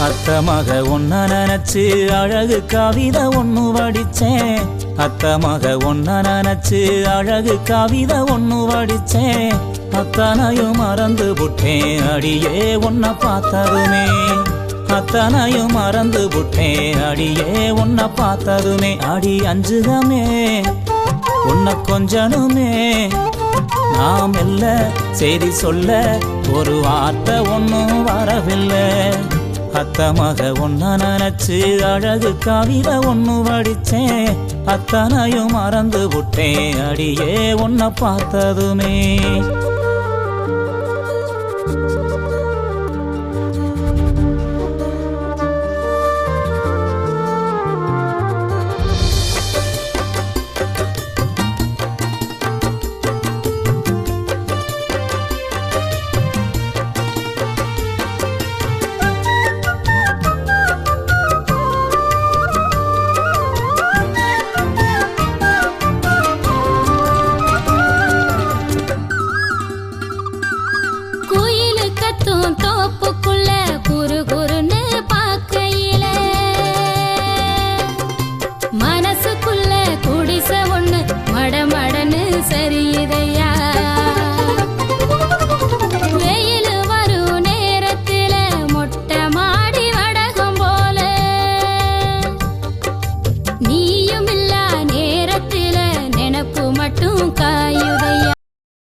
அத்த மக ஒன்ன நினைச்சு அழகு கவிதை ஒண்ணு வடிச்சேன். அத்த மக ஒன்ன நினைச்சு அழகு கவிதை ஒண்ணு வடிச்சேன். அத்தனையும் மறந்து புட்டேன் அடியே உன்னை பார்த்ததுமே. அத்தனையும் மறந்து புட்டேன் அடியே உன்னை பார்த்ததுமே. அடி அஞ்சுகமே உன்னை கொஞ்சனுமே. நாம் இல்ல செய்தி சொல்ல ஒரு வார்த்தை ஒன்னும் வரவில்லை. அத்த மக ஒன்ன நினைச்சு அழகு கவிதை ஒண்ணு வடிச்சேன். அத்தனையும் மறந்து புட்டேன் அடியே உன்னை பார்த்ததுமே.